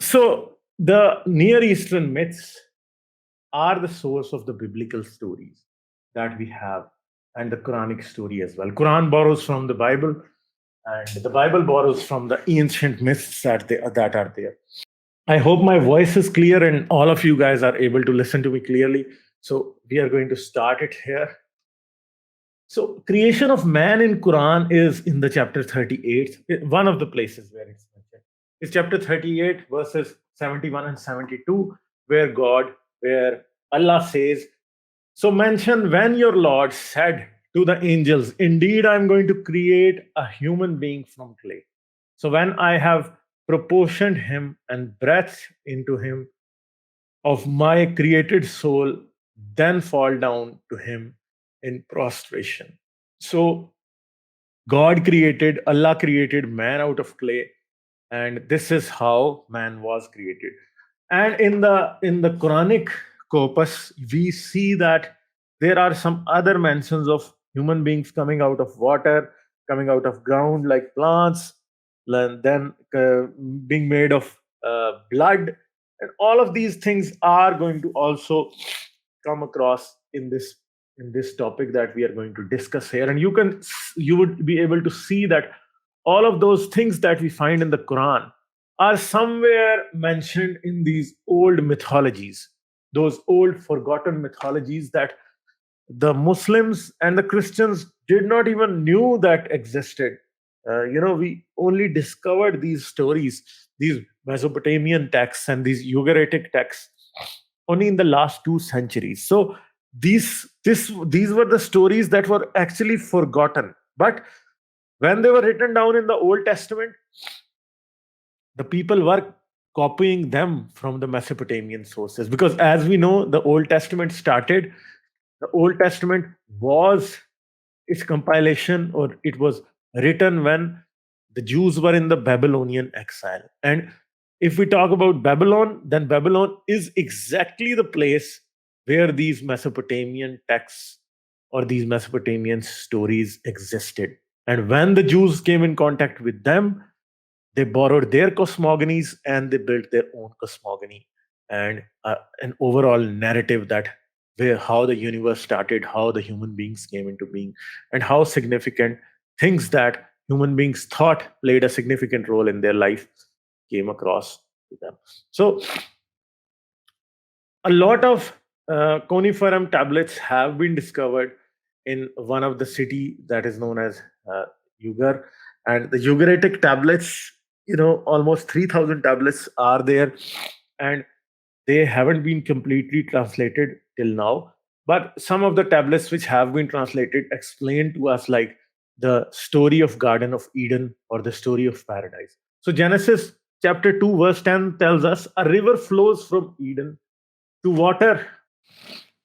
So the Near Eastern myths are the source of the biblical stories that we have, and the Quranic story as well. Quran borrows from the Bible, and the Bible borrows from the ancient myths that are there. I hope my voice is clear and all of you guys are able to listen to me clearly. So we are going to start it here. So creation of man in Quran is in the chapter 38. One of the places where it's mentioned. It's chapter 38, verses 71 and 72, where Allah says, so mention when your Lord said to the angels, indeed, I'm going to create a human being from clay. So when I have proportioned him and breath into him of my created soul, then fall down to him in prostration. So Allah created man out of clay, and this is how man was created. And in the Quranic corpus, we see that there are some other mentions of human beings coming out of water, coming out of ground like plants, and then being made of blood, and all of these things are going to also come across in this topic that we are going to discuss here. And you would be able to see that all of those things that we find in the Quran are somewhere mentioned in these old mythologies, those old forgotten mythologies that the Muslims and the Christians did not even knew that existed. We only discovered these stories, these Mesopotamian texts and these Ugaritic texts only in the last 2 centuries. So these were the stories that were actually forgotten. But when they were written down in the Old Testament, the people were copying them from the Mesopotamian sources. Because as we know, the Old Testament was its compilation, or it was written when the Jews were in the Babylonian exile. And if we talk about Babylon, then Babylon is exactly the place where these Mesopotamian texts or these Mesopotamian stories existed. And when the Jews came in contact with them, they borrowed their cosmogonies and they built their own cosmogony and an overall narrative that how the universe started, how the human beings came into being, and how significant things that human beings thought played a significant role in their life came across to them. So a lot of coniferum tablets have been discovered in one of the city that is known as Ugar. And the Ugaritic tablets, almost 3,000 tablets are there, and they haven't been completely translated till now. But some of the tablets which have been translated explain to us like the story of Garden of Eden or the story of paradise. So Genesis chapter 2 verse 10 tells us a river flows from Eden to water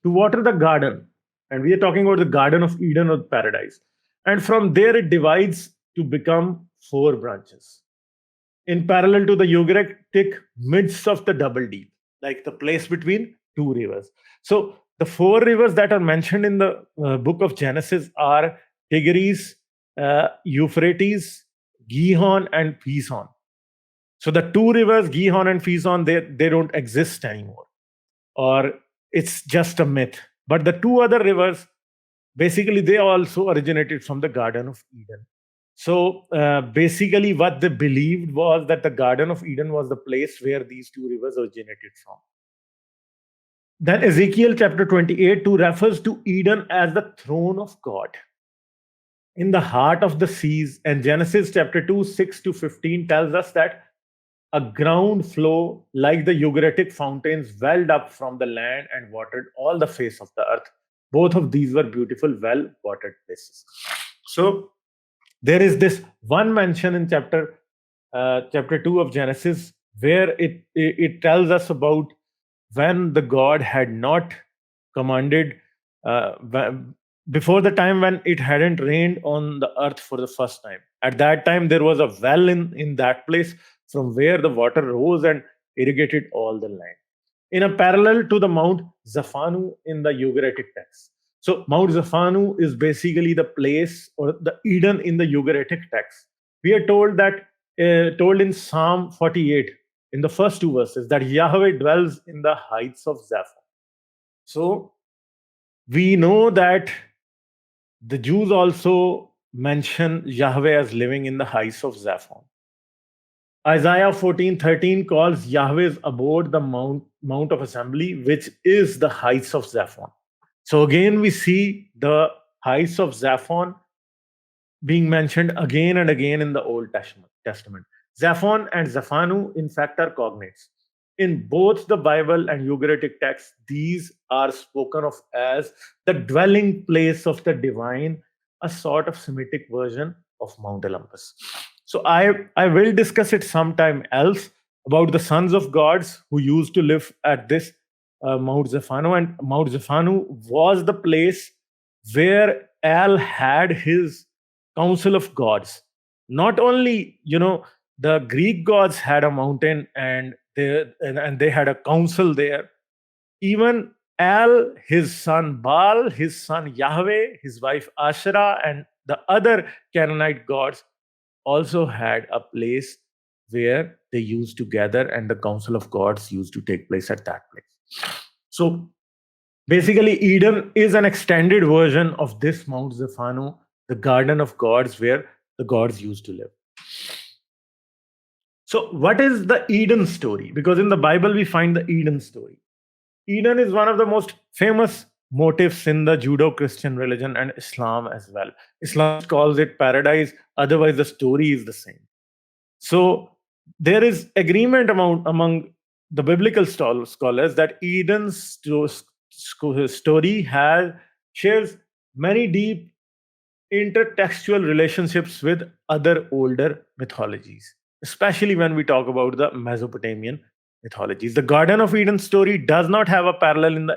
the garden. And we are talking about the Garden of Eden or paradise. And from there it divides to become 4 branches in parallel to the Ugaritic midst of the double deep, like the place between 2 rivers. So the 4 rivers that are mentioned in the book of Genesis are Tigris, Euphrates, Gihon, and Pison. So the 2 rivers, Gihon and Pison, they don't exist anymore, or it's just a myth. But the 2 other rivers, basically, they also originated from the Garden of Eden. So basically, what they believed was that the Garden of Eden was the place where these 2 rivers originated from. Then Ezekiel chapter 28 2 refers to Eden as the throne of God in the heart of the seas. And Genesis chapter 2 6 to 15 tells us that a ground flow like the Ugaritic fountains welled up from the land and watered all the face of the earth. Both of these were beautiful, well-watered places. So there is this one mention in chapter 2 of Genesis where it tells us about when the God had not commanded, before the time when it hadn't rained on the earth for the first time. At that time, there was a well in that place from where the water rose and irrigated all the land, in a parallel to the Mount Zafanu in the Ugaritic text. So Mount Zafanu is basically the place or the Eden in the Ugaritic text. We are told that told in Psalm 48 in the first two verses that Yahweh dwells in the heights of Zaphon. So we know that the Jews also mention Yahweh as living in the heights of Zaphon. Isaiah 14:13 calls Yahweh's abode the Mount of Assembly, which is the heights of Zaphon. So again, we see the heights of Zaphon being mentioned again and again in the Old Testament. Zaphon and Zaphanu, in fact, are cognates. In both the Bible and Ugaritic texts, these are spoken of as the dwelling place of the divine, a sort of Semitic version of Mount Olympus. So I will discuss it sometime else about the sons of gods who used to live at this Mount Zaphanu. And Mount Zaphanu was the place where Al had his council of gods. Not only, the Greek gods had a mountain and they had a council there. Even Al, his son Baal, his son Yahweh, his wife Asherah, and the other Canaanite gods also had a place where they used to gather, and the council of gods used to take place at that place. So basically, Eden is an extended version of this Mount Zaphanu, the garden of gods where the gods used to live. So, what is the Eden story? Because in the Bible, we find the Eden story. Eden is one of the most famous motifs in the Judo Christian religion and Islam as well. Islam calls it paradise, otherwise, the story is the same. So, there is agreement among the biblical scholars that Eden's story shares many deep intertextual relationships with other older mythologies, especially when we talk about the Mesopotamian mythologies. The Garden of Eden story does not have a parallel in the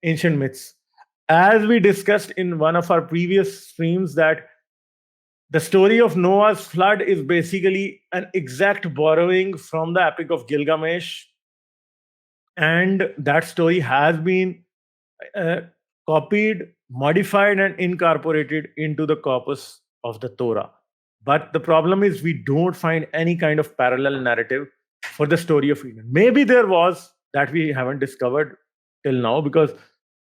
ancient myths. As we discussed in one of our previous streams, that the story of Noah's flood is basically an exact borrowing from the Epic of Gilgamesh, and that story has been uh, copied, modified, and incorporated into the corpus of the Torah. But the problem is, we don't find any kind of parallel narrative for the story of Eden. Maybe there was, that we haven't discovered till now, because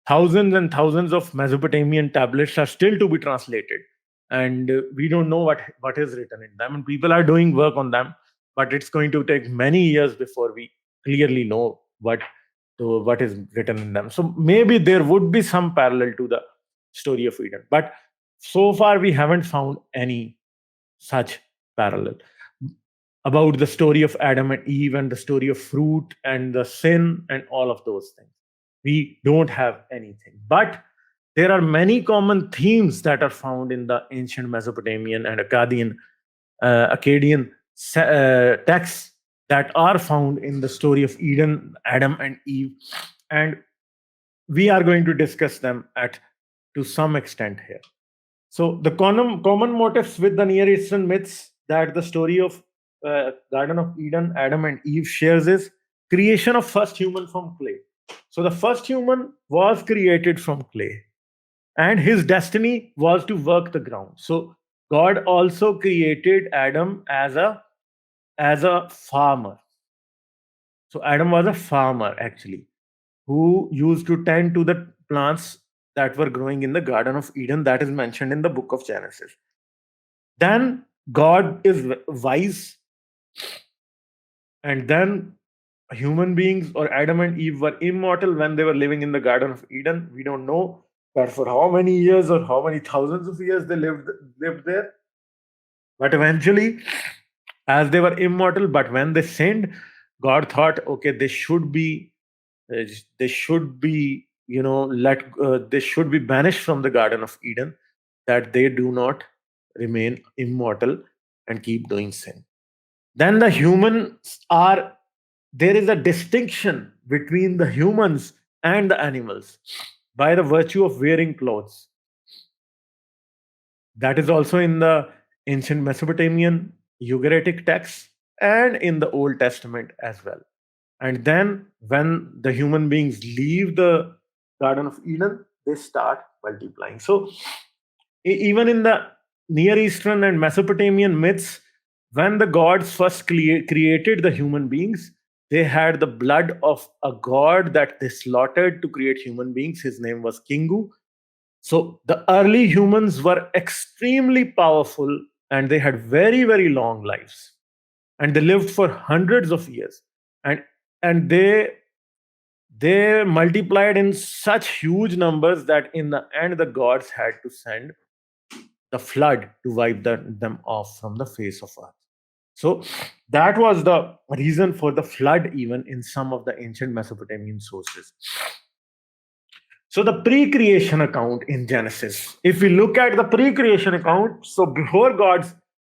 thousands and thousands of Mesopotamian tablets are still to be translated. And we don't know what is written in them. And people are doing work on them, but it's going to take many years before we clearly know what is written in them. So maybe there would be some parallel to the story of Eden, but so far we haven't found any such parallel about the story of Adam and Eve and the story of fruit and the sin and all of those things. We don't have anything, but there are many common themes that are found in the ancient Mesopotamian and Akkadian texts that are found in the story of Eden, Adam and Eve, and we are going to discuss them to some extent here. So the common motifs with the Near Eastern myths that the story of Garden of Eden, Adam and Eve shares is creation of first human from clay. So the first human was created from clay, and his destiny was to work the ground. So God also created Adam as a farmer. So Adam was a farmer actually, who used to tend to the plants that were growing in the Garden of Eden that is mentioned in the book of Genesis. Then God is wise, and then human beings or Adam and Eve were immortal when they were living in the Garden of Eden. We don't know that for how many years or how many thousands of years they lived there. But eventually, as they were immortal, but when they sinned, God thought, okay, they should be they should be banished from the Garden of Eden, that they do not remain immortal and keep doing sin. Then there is a distinction between the humans and the animals by the virtue of wearing clothes. That is also in the ancient Mesopotamian Ugaritic texts and in the Old Testament as well. And then when the human beings leave the Garden of Eden, they start multiplying. So even in the Near Eastern and Mesopotamian myths, when the gods first created the human beings, they had the blood of a god that they slaughtered to create human beings. His name was Kingu. So the early humans were extremely powerful, and they had very, very long lives, and they lived for hundreds of years, and and they multiplied in such huge numbers that in the end the gods had to send the flood to wipe them off from the face of earth. So that was the reason for the flood, even in some of the ancient Mesopotamian sources. So the pre-creation account in Genesis, if we look at the pre-creation account, so before God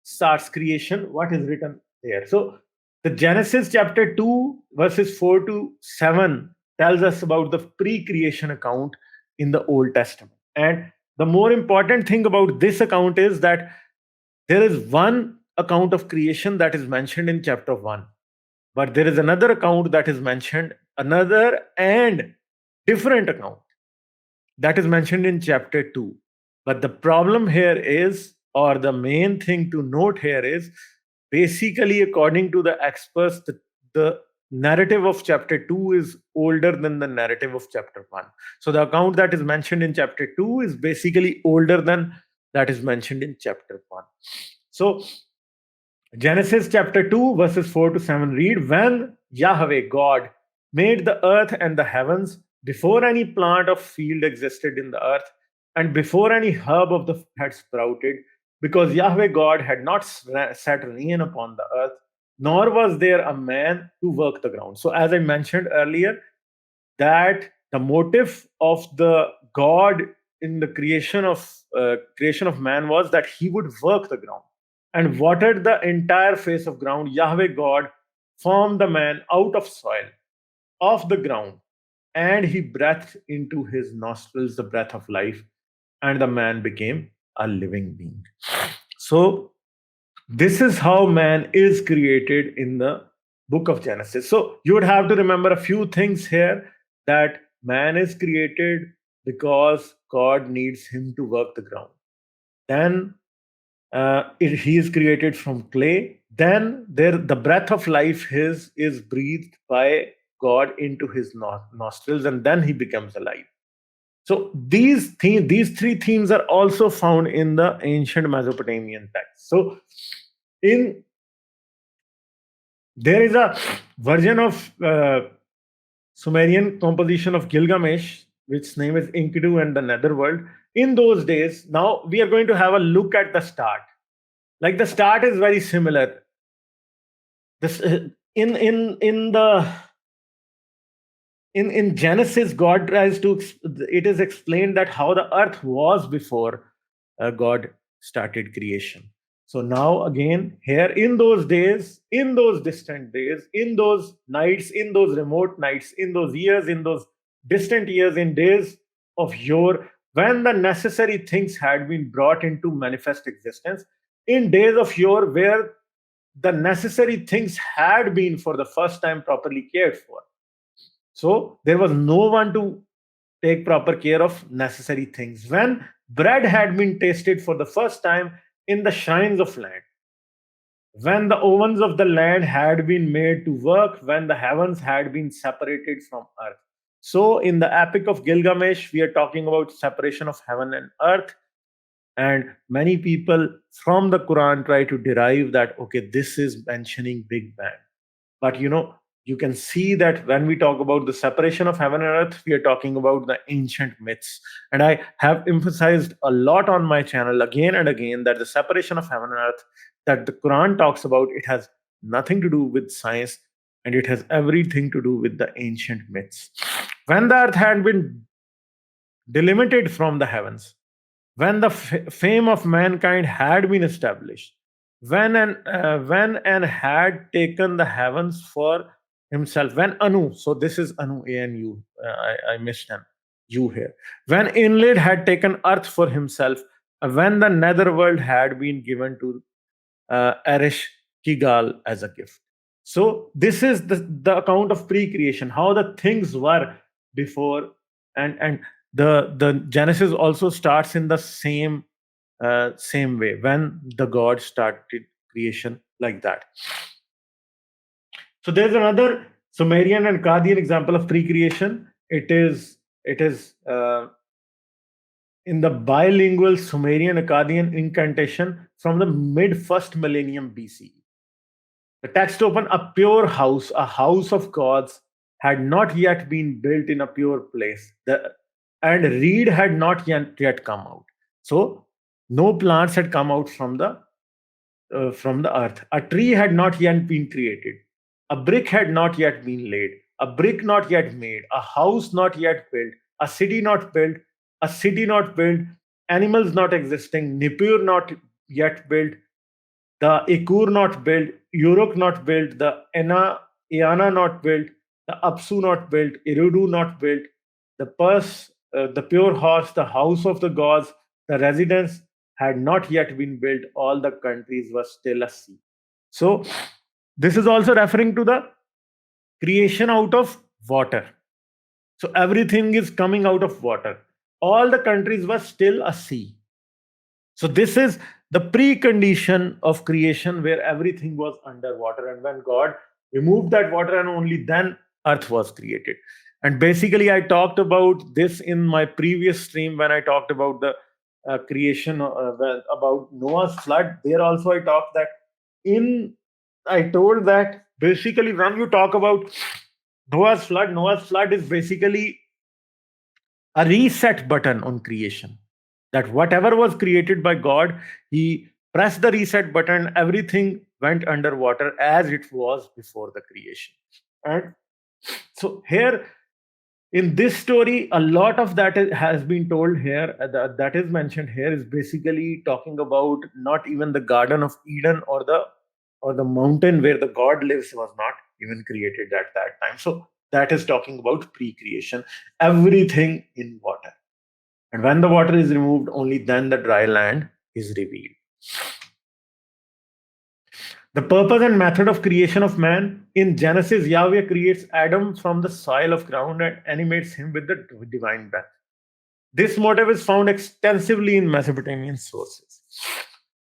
starts creation, what is written there? So the Genesis chapter 2, verses 4 to 7 tells us about the pre-creation account in the Old Testament. And the more important thing about this account is that there is one account of creation that is mentioned in chapter 1, but there is another account that is mentioned, another and different account that is mentioned in chapter 2. But the problem here is, or the main thing to note here is, basically, according to the experts, the narrative of chapter 2 is older than the narrative of chapter 1. So the account that is mentioned in chapter 2 is basically older than that is mentioned in chapter 1. So Genesis chapter 2, verses 4 to 7 read, when Yahweh, God, made the earth and the heavens, before any plant of field existed in the earth, and before any herb of the had sprouted, because Yahweh God had not set rain upon the earth, nor was there a man to work the ground. So, as I mentioned earlier, that the motive of the God in the creation of man was that he would work the ground and watered the entire face of ground. Yahweh God formed the man out of soil, of the ground, and he breathed into his nostrils the breath of life, and the man became a living being. So, this is how man is created in the book of Genesis. So, you would have to remember a few things here, that man is created because God needs him to work the ground. Then he is created from clay. Then the breath of life is breathed by God into his nostrils, and then he becomes alive. So these three themes are also found in the ancient Mesopotamian text. So in there is a version of Sumerian composition of Gilgamesh, which name is Enkidu and the Netherworld. In those days, now we are going to have a look at the start. Like the start is very similar. This in the in Genesis, God tries to. It is explained that how the earth was before God started creation. So now again, here in those days, in those distant days, in those nights, in those remote nights, in those years, in those distant years, in days of yore, when the necessary things had been brought into manifest existence, in days of yore, where the necessary things had been for the first time properly cared for. So there was no one to take proper care of necessary things. When bread had been tasted for the first time in the shrines of land, when the ovens of the land had been made to work, when the heavens had been separated from earth. So in the Epic of Gilgamesh, we are talking about separation of heaven and earth. And many people from the Quran try to derive that, okay, this is mentioning Big Bang. But you can see that when we talk about the separation of heaven and earth, we are talking about the ancient myths. And I have emphasized a lot on my channel again and again that the separation of heaven and earth that the Quran talks about, it has nothing to do with science, and it has everything to do with the ancient myths. When the earth had been delimited from the heavens, when the fame of mankind had been established, when and had taken the heavens for himself, when Anu, so this is Anu, ANU, I missed an U here, when Inlid had taken earth for himself, when the netherworld had been given to Erish Kigal as a gift. So this is the account of pre-creation, how the things were before, and the Genesis also starts in the same way when the God started creation like that. So there's another Sumerian and Akkadian example of pre-creation. It is in the bilingual Sumerian Akkadian incantation from the mid first millennium BCE. The text open a pure house, a house of gods, had not yet been built in a pure place. And reed had not yet come out. So no plants had come out from the earth. A tree had not yet been created. A brick had not yet been laid. A brick not yet made. A house not yet built. A city not built. A city not built. Animals not existing. Nippur not yet built. The Ikur not built. Uruk not built. The Eana not built. The Apsu not built. Irudu not built. The pure horse, the house of the gods, the residence had not yet been built. All the countries were still a sea. So, this is also referring to the creation out of water. So, everything is coming out of water. All the countries were still a sea. So, this is the precondition of creation where everything was underwater. And when God removed that water, and only then earth was created. And basically, I talked about this in my previous stream when I talked about the creation about Noah's flood. There also I talked that I told that basically when you talk about Noah's flood is basically a reset button on creation. That whatever was created by God, he pressed the reset button, everything went underwater as it was before the creation. And so here in this story, a lot of that has been told here, that is mentioned here, is basically talking about not even the Garden of Eden or the mountain where the God lives was not even created at that time. So that is talking about pre-creation, everything in water. And when the water is removed, only then the dry land is revealed. The purpose and method of creation of man. In Genesis, Yahweh creates Adam from the soil of ground and animates him with the divine breath. This motive is found extensively in Mesopotamian sources.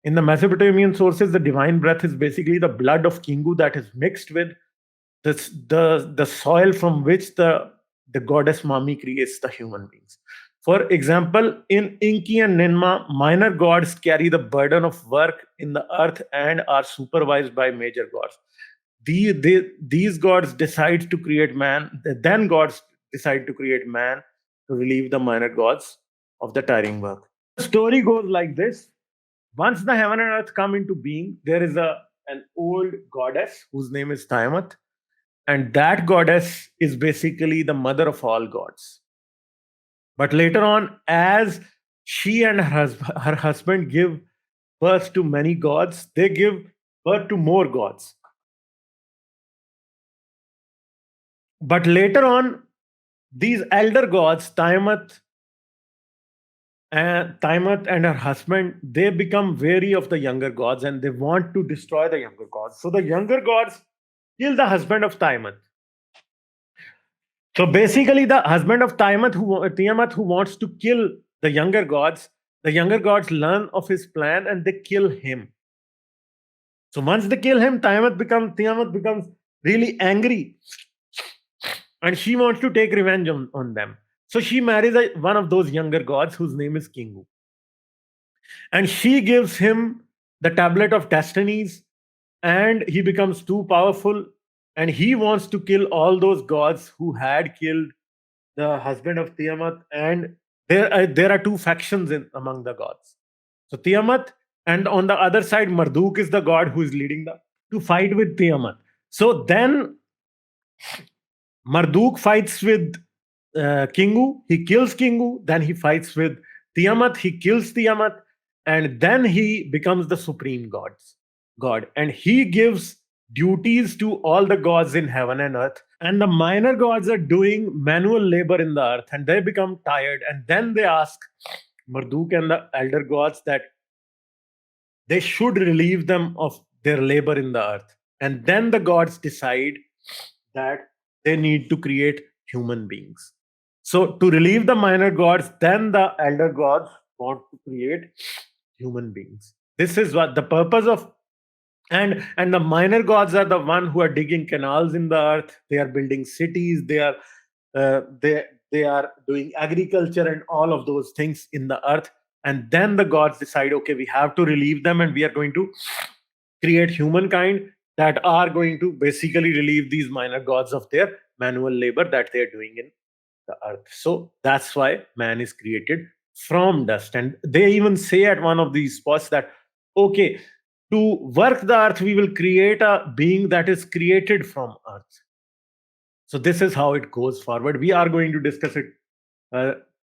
In the Mesopotamian sources, the divine breath is basically the blood of Kingu that is mixed with the soil from which the goddess Mami creates the human beings. For example, in Inki and Ninma, minor gods carry the burden of work in the earth and are supervised by major gods. These gods decide to create man, then gods decide to create man to relieve the minor gods of the tiring work. The story goes like this. Once the heaven and earth come into being, there is an old goddess whose name is Tiamat, and that goddess is basically the mother of all gods. But later on, as she and her husband give birth to many gods, they give birth to more gods. But later on, these elder gods, Tiamat and her husband, they become wary of the younger gods and they want to destroy the younger gods. So the younger gods kill the husband of Tiamat. So basically, the husband of Tiamat who wants to kill the younger gods learn of his plan and they kill him. So once they kill him, Tiamat becomes really angry and she wants to take revenge on them. So she marries one of those younger gods whose name is Kingu. And she gives him the tablet of destinies and he becomes too powerful and he wants to kill all those gods who had killed the husband of Tiamat. And there are two factions among the gods. So Tiamat, and on the other side, Marduk is the god who is leading to fight with Tiamat. So then Marduk fights with Kingu, he kills Kingu, then he fights with Tiamat, he kills Tiamat, and then he becomes the supreme god. And he gives duties to all the gods in heaven and earth. And the minor gods are doing manual labor in the earth and they become tired. And then they ask Marduk and the elder gods that they should relieve them of their labor in the earth. And then the gods decide that they need to create human beings. So, to relieve the minor gods, then the elder gods want to create human beings. This is what the purpose of And the minor gods are the one who are digging canals in the earth. They are building cities. They are doing agriculture and all of those things in the earth. And then the gods decide, okay, we have to relieve them, and we are going to create humankind that are going to basically relieve these minor gods of their manual labor that they are doing in the earth. So that's why man is created from dust. And they even say at one of these spots that, okay, to work the earth, we will create a being that is created from earth. So this is how it goes forward. We are going to discuss it uh,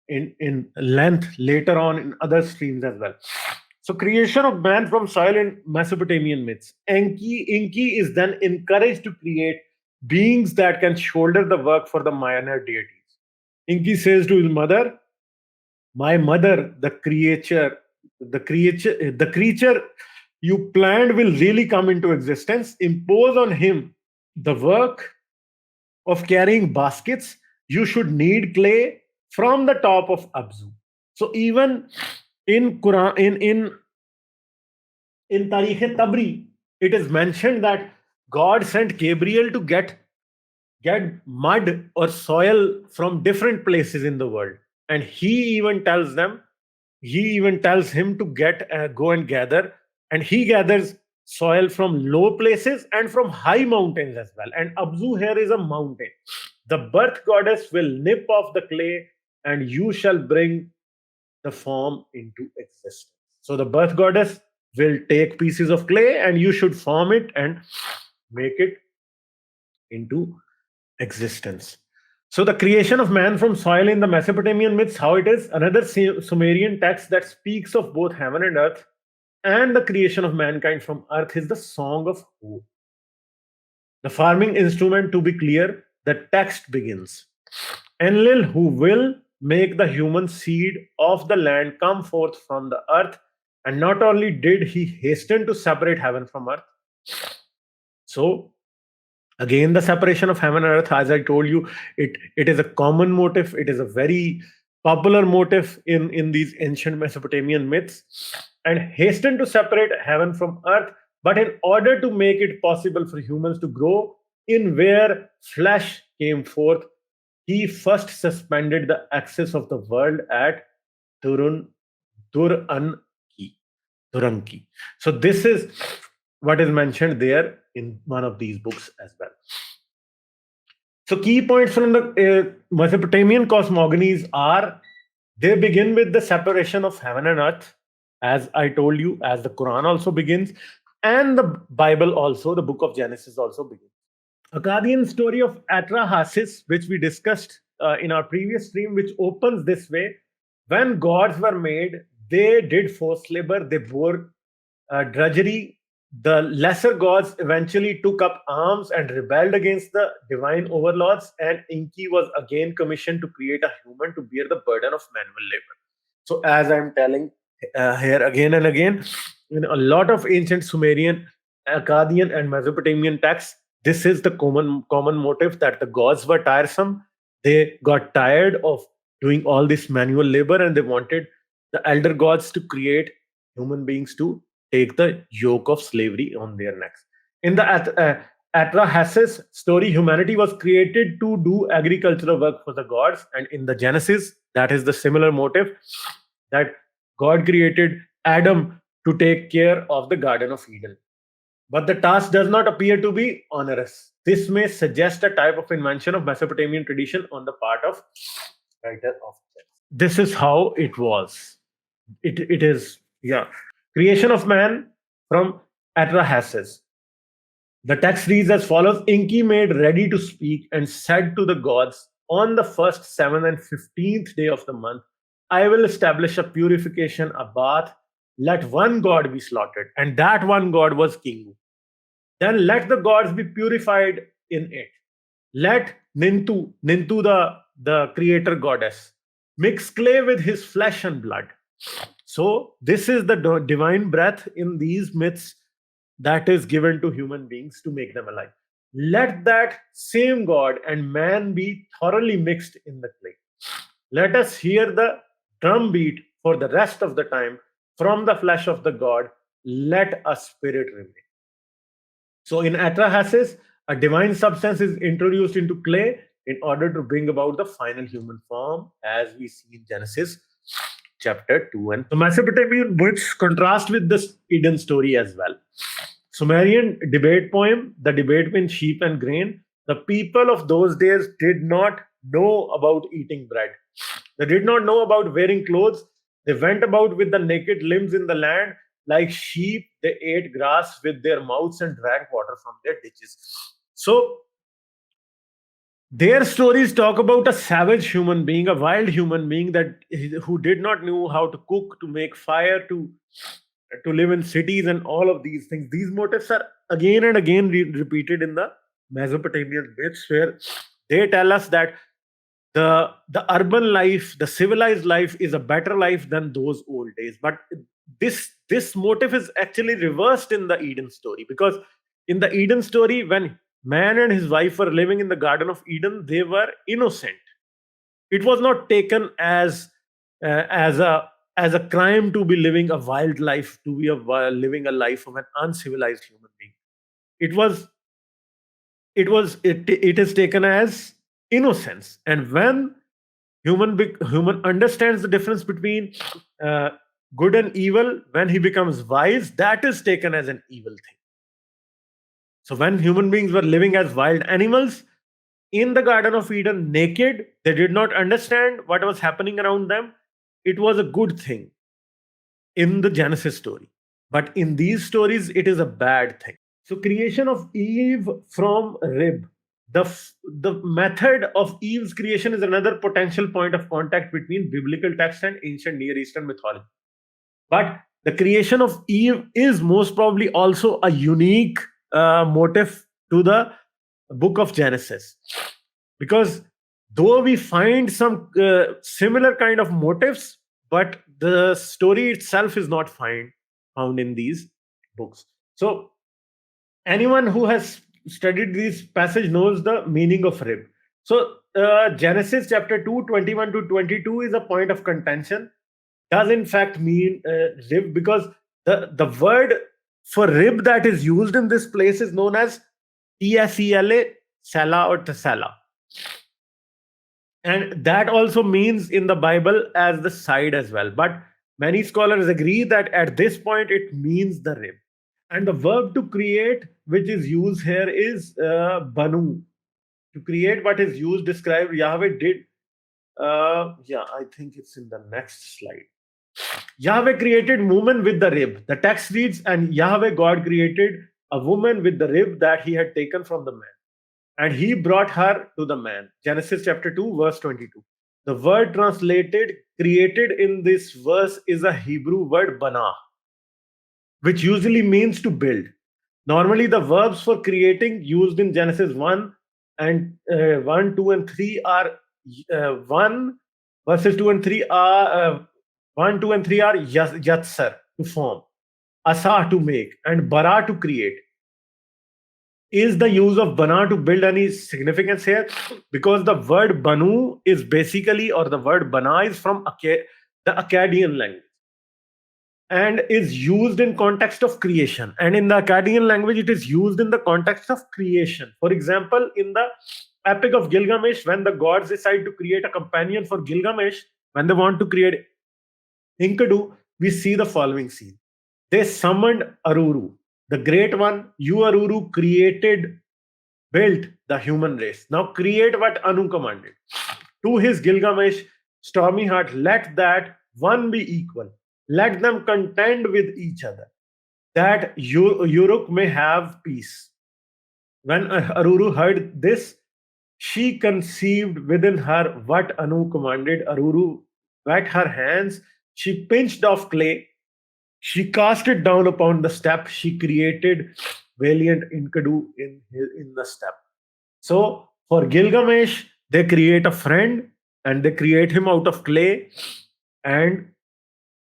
in length later on in other streams as well. So creation of man from soil in Mesopotamian myths. Enki is then encouraged to create beings that can shoulder the work for the minor deities. Enki says to his mother, "My mother, the creature you planned will really come into existence. Impose on him the work of carrying baskets. You should knead clay from the top of Abzu." So even in Quran, in Tarikh Tabri, it is mentioned that God sent Gabriel to get mud or soil from different places in the world, and he even tells him to get go and gather, and he gathers soil from low places and from high mountains as well. And Abzu here is a mountain. The birth goddess will nip off the clay, and you shall bring the form into existence. So the birth goddess will take pieces of clay, and you should form it and make it into existence. So the creation of man from soil in the Mesopotamian myths, how it is, another Sumerian text that speaks of both heaven and earth, and the creation of mankind from earth is the Song of Hope. The farming instrument, to be clear, the text begins. Enlil, who will make the human seed of the land come forth from the earth. And not only did he hasten to separate heaven from earth, so again, the separation of heaven and earth, as I told you, it is a common motif. It is a very popular motif in these ancient Mesopotamian myths. And hasten to separate heaven from earth, but in order to make it possible for humans to grow in where flesh came forth, he first suspended the axis of the world at Durun Duranki. Duranki. So this is what is mentioned there in one of these books as well. So key points from the Mesopotamian cosmogonies are, they begin with the separation of heaven and earth, as I told you, as the Quran also begins, and the Bible also, the book of Genesis also begins. Akkadian story of Atrahasis, which we discussed in our previous stream, which opens this way. When gods were made, they did forced labor, they bore drudgery. The lesser gods eventually took up arms and rebelled against the divine overlords, and Enki was again commissioned to create a human to bear the burden of manual labor. So, as I'm telling here again and again, in a lot of ancient Sumerian, Akkadian, and Mesopotamian texts, this is the common motive, that the gods were tiresome. They got tired of doing all this manual labor, and they wanted the elder gods to create human beings to take the yoke of slavery on their necks. In the Atrahasis story, humanity was created to do agricultural work for the gods, and in the Genesis, that is the similar motive, that God created Adam to take care of the Garden of Eden. But the task does not appear to be onerous. This may suggest a type of invention of Mesopotamian tradition on the part of writer of Genesis. This is how it was. It is, yeah. Creation of man from Atrahasis. The text reads as follows: Enki made ready to speak and said to the gods, on the first, 7th, and 15th day of the month, I will establish a purification, a bath. Let one god be slaughtered, and that one god was Kingu. Then let the gods be purified in it. Let Nintu the creator goddess, mix clay with his flesh and blood. So, this is the divine breath in these myths that is given to human beings to make them alive. Let that same God and man be thoroughly mixed in the clay. Let us hear the drum beat for the rest of the time. From the flesh of the God, let a spirit remain. So in Atrahasis, a divine substance is introduced into clay in order to bring about the final human form, as we see in Genesis chapter 2. And the Mesopotamian myths contrast with the Eden story as well. Sumerian debate poem, the debate between sheep and grain. The people of those days did not know about eating bread. They did not know about wearing clothes. They went about with the naked limbs in the land. Like sheep, they ate grass with their mouths and drank water from their ditches. So, their stories talk about a savage human being, a wild human being that who did not know how to cook, to make fire, to live in cities, and all of these things. These motifs are again and again repeated in the Mesopotamian myths, where they tell us that the urban life, the civilized life, is a better life than those old days. But this motive is actually reversed in the Eden story, because in the Eden story, when man and his wife were living in the Garden of Eden, they were innocent. It was not taken as a crime to be living a wild life, to be living a life of an uncivilized human being. It was it was it, it is taken as innocence. And when human understands the difference between uh, good and evil, when he becomes wise, that is taken as an evil thing. So when human beings were living as wild animals in the Garden of Eden, naked, they did not understand what was happening around them. It was a good thing in the Genesis story. But in these stories, it is a bad thing. So, creation of Eve from rib. The method of Eve's creation is another potential point of contact between biblical text and ancient Near Eastern mythology. But the creation of Eve is most probably also a unique motive to the book of Genesis. Because though we find some similar kind of motives, but the story itself is not found in these books. So anyone who has studied this passage knows the meaning of rib. So Genesis chapter 2, 21 to 22 is a point of contention. Does in fact mean rib, because the word for rib that is used in this place is known as TSELA, Sela or Tesela. And that also means in the Bible as the side as well. But many scholars agree that at this point it means the rib. And the verb to create, which is used here, is banu. To create, what is used, described, Yahweh did. Yeah, I think it's in the next slide. Yahweh created woman with the rib. The text reads, and Yahweh God created a woman with the rib that he had taken from the man, and he brought her to the man. Genesis chapter 2, verse 22. The word translated created in this verse is a Hebrew word bana, which usually means to build. Normally, the verbs for creating used in Genesis 1 and 1, 2, and 3 are 1 verses 2 and 3 are 1, 2, and 3 are yatsar, to form, asa, to make, and bara, to create. Is the use of bana to build any significance here? Because the word banu is basically, or the word bana is from the Akkadian language, and is used in context of creation. And in the Akkadian language, it is used in the context of creation. For example, in the Epic of Gilgamesh, when the gods decide to create a companion for Gilgamesh, when they want to create Enkidu, we see the following scene. They summoned Aruru, the great one. You, Aruru, built the human race. Now create what Anu commanded. To his Gilgamesh, stormy heart, let that one be equal. Let them contend with each other, that Uruk may have peace. When Aruru heard this, she conceived within her what Anu commanded. Aruru wet her hands, she pinched off clay, she cast it down upon the step, she created valiant Enkidu in the step. So for Gilgamesh, they create a friend and they create him out of clay, and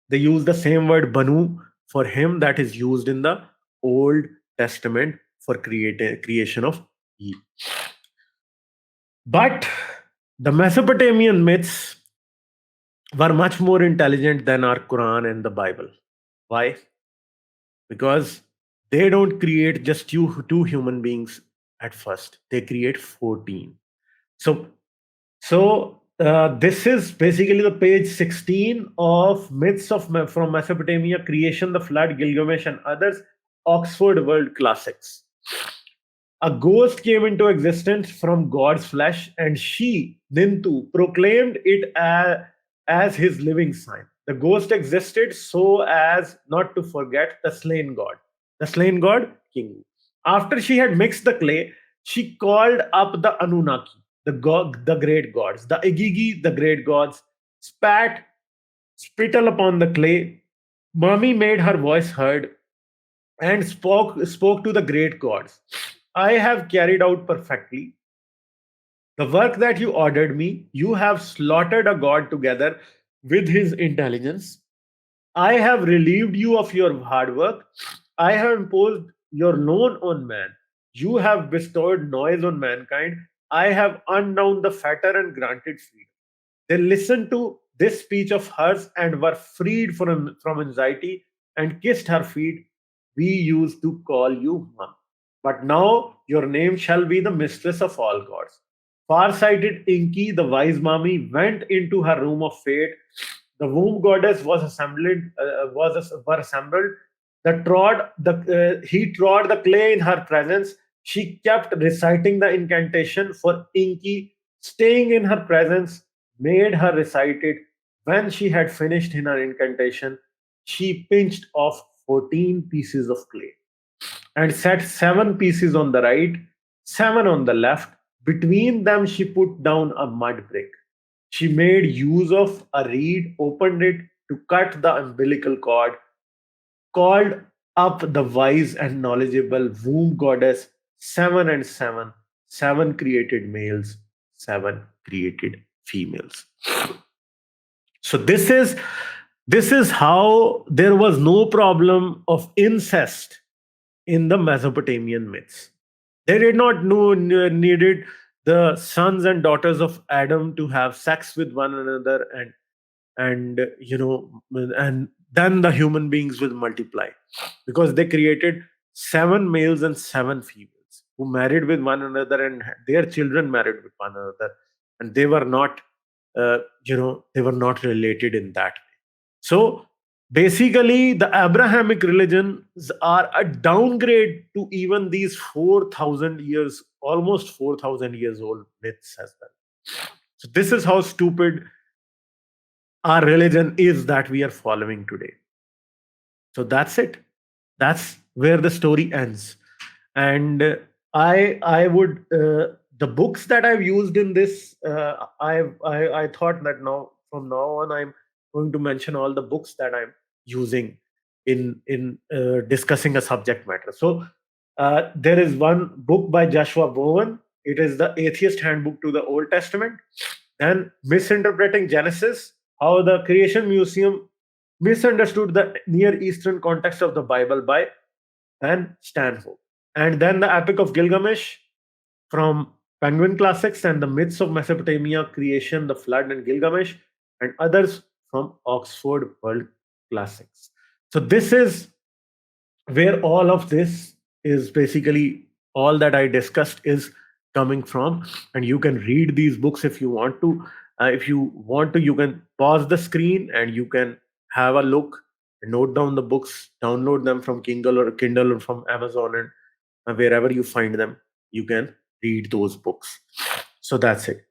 they use the same word banu for him that is used in the Old Testament for creation of Eve. But the Mesopotamian myths were much more intelligent than our Quran and the Bible. Why? Because They don't create just two human beings at first. They create 14. So this is basically the page 16 of Myths from Mesopotamia, Creation, the Flood, Gilgamesh, and others, Oxford World Classics. A ghost came into existence from God's flesh, and she, Nintu, proclaimed it as his living sign. The ghost existed so as not to forget the slain god. The slain god, Kingu. After she had mixed the clay, she called up the Anunnaki, the great gods, the Igigi, the great gods, spat spittle upon the clay. Mummy made her voice heard and spoke to the great gods. I have carried out perfectly the work that you ordered me. You have slaughtered a god together with his intelligence. I have relieved you of your hard work. I have imposed your loan on man. You have bestowed noise on mankind. I have unbound the fetter and granted freedom. They listened to this speech of hers and were freed from anxiety and kissed her feet. We used to call you Mom. But now your name shall be the mistress of all gods. Far-sighted Inky, the wise mummy, went into her room of fate. The womb goddess were assembled. He trod the clay in her presence. She kept reciting the incantation for Inky, staying in her presence, made her recite it. When she had finished in her incantation, she pinched off 14 pieces of clay and set 7 pieces on the right, 7 on the left. Between them, she put down a mud brick. She made use of a reed, opened it to cut the umbilical cord, called up the wise and knowledgeable womb goddess, 7 and 7, 7 created males, 7 created females. So this is how there was no problem of incest in the Mesopotamian myths. They did not needed the sons and daughters of Adam to have sex with one another, and then the human beings will multiply, because they created 7 males and 7 females who married with one another, and their children married with one another, and they were not related in that way. So basically, the Abrahamic religions are a downgrade to even these 4,000 years, almost 4,000 years old myths as well. So this is how stupid our religion is that we are following today. So that's it. That's where the story ends. And I would the books that I've used in this, I thought that now from now on I'm going to mention all the books that I'm using in discussing a subject matter. So there is one book by Joshua Bowen. It is the Atheist Handbook to the Old Testament. Then Misinterpreting Genesis: How the Creation Museum Misunderstood the Near Eastern Context of the Bible by Ben Stanhope. And then the Epic of Gilgamesh from Penguin Classics, and the Myths of Mesopotamia, Creation, the Flood, and Gilgamesh, and others from Oxford World Classics. So this is where all of this is basically all that I discussed is coming from. And you can read these books if you want to. You can pause the screen and you can have a look, note down the books, download them from Kindle or from Amazon, and wherever you find them, you can read those books. So that's it.